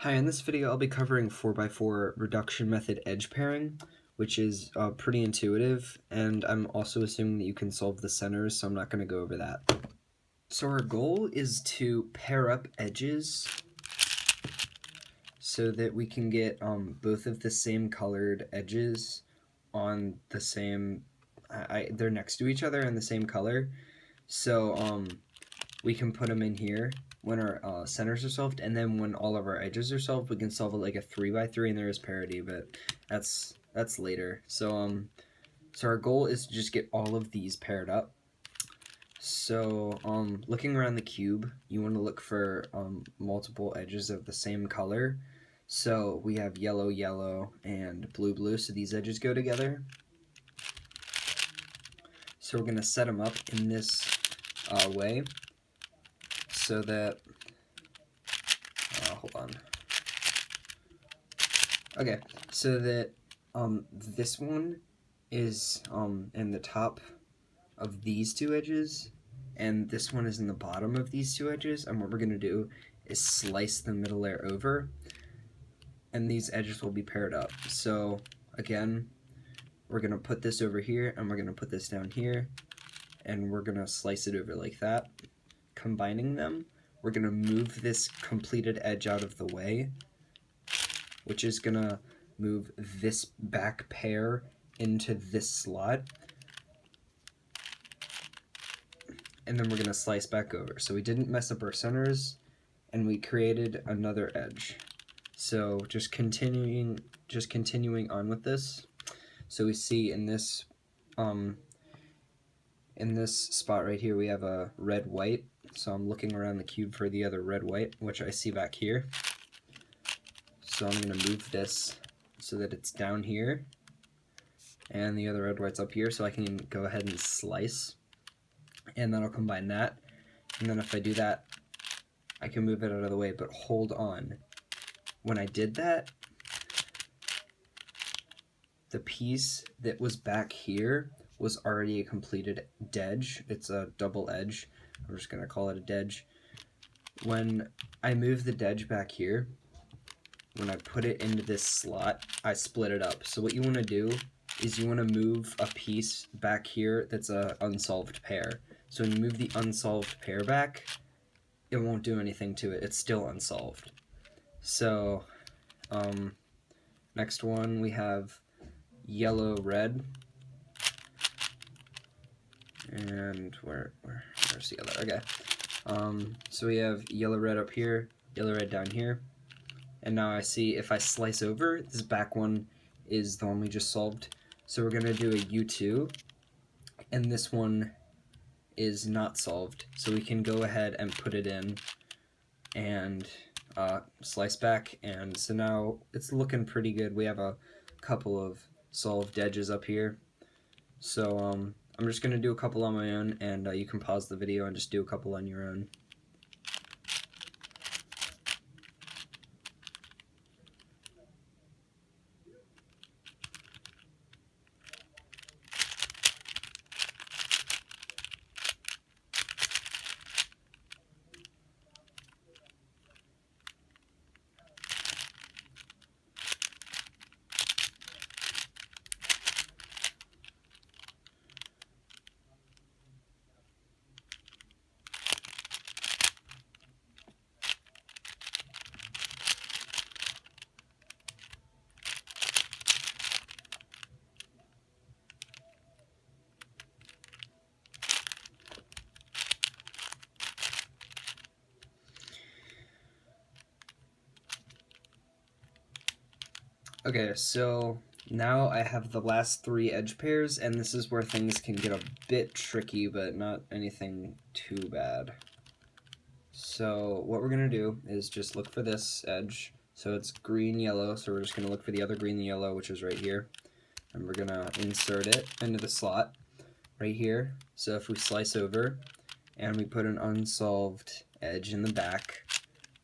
Hi, in this video I'll be covering 4x4 reduction method edge pairing, which is pretty intuitive, and I'm also assuming that you can solve the centers, so I'm not going to go over that. So our goal is to pair up edges so that we can get both of the same colored edges on the same, they're next to each other in the same color, so we can put them in here when our centers are solved, and then when all of our edges are solved, we can solve it like a 3x3, and there is parity, but that's later. So our goal is to just get all of these paired up. So looking around the cube, you want to look for multiple edges of the same color. So we have yellow, yellow, and blue, blue, so these edges go together. So we're going to set them up in this way so that hold on. Okay, so that this one is in the top of these two edges, and this one is in the bottom of these two edges, and what we're going to do is slice the middle layer over, and these edges will be paired up. So again, we're going to put this over here, and we're going to put this down here, and we're going to slice it over like that. Combining them, we're going to move this completed edge out of the way, which is going to move this back pair into this slot. And then we're going to slice back over. So we didn't mess up our centers, and we created another edge. So just continuing on with this. So we see in this spot right here, we have a red white. So I'm looking around the cube for the other red white, which I see back here. So I'm going to move this so that it's down here, and the other red white's up here, so I can go ahead and slice, and then I'll combine that. And then if I do that, I can move it out of the way, but hold on. When I did that, the piece that was back here was already a completed edge. It's a double edge. I'm just going to call it a dedge. When I move the dedge back here, when I put it into this slot, I split it up. So what you want to do is you want to move a piece back here that's an unsolved pair. So when you move the unsolved pair back, it won't do anything to it. It's still unsolved. So next one we have yellow, red, and where's the other? Okay. So we have yellow, red up here, yellow, red down here. And now I see if I slice over, this back one is the one we just solved. So we're going to do a U2, and this one is not solved. So we can go ahead and put it in and slice back. And so now it's looking pretty good. We have a couple of solved edges up here. So I'm just going to do a couple on my own, and you can pause the video and just do a couple on your own. Okay, so now I have the last three edge pairs, and this is where things can get a bit tricky, but not anything too bad. So what we're going to do is just look for this edge. So it's green, yellow, so we're just going to look for the other green and yellow, which is right here. And we're going to insert it into the slot right here. So if we slice over, and we put an unsolved edge in the back,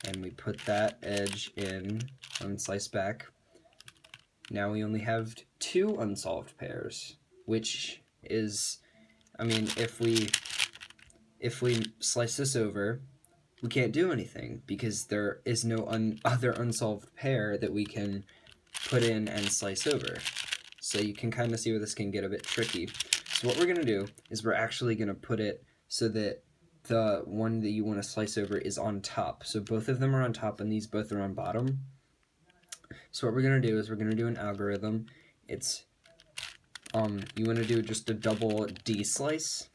and we put that edge in, unslice back, now we only have two unsolved pairs, which is, I mean, if we slice this over, we can't do anything because there is no other unsolved pair that we can put in and slice over. So you can kind of see where this can get a bit tricky. So what we're going to do is we're actually going to put it so that the one that you want to slice over is on top. So both of them are on top and these both are on bottom. So what we're going to do is we're going to do an algorithm. It's you want to do just a double D slice,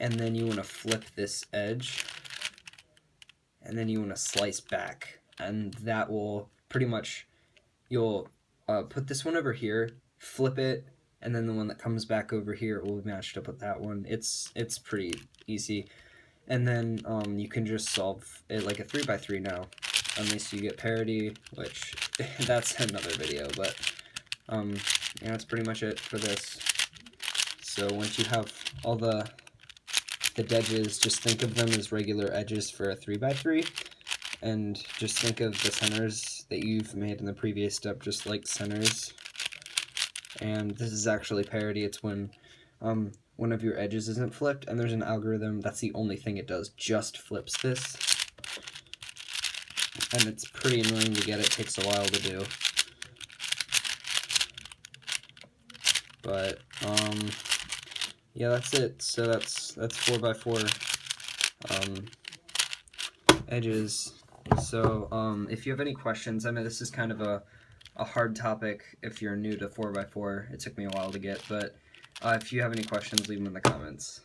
and then you want to flip this edge, and then you want to slice back, and that will pretty much, you'll put this one over here, flip it, and then the one that comes back over here will be matched up with that one. It's pretty easy. And then you can just solve it like a 3x3 now, unless you get parity, which that's another video, but yeah, that's pretty much it for this. So once you have all the edges, just think of them as regular edges for a 3x3, and just think of the centers that you've made in the previous step just like centers. And this is actually parity. It's when one of your edges isn't flipped, and there's an algorithm, that's the only thing it does, just flips this. And it's pretty annoying to get, it takes a while to do. But, yeah, that's it. So that's 4x4 edges. So, if you have any questions, I know this is kind of a hard topic if you're new to 4x4. It took me a while to get, but if you have any questions, leave them in the comments.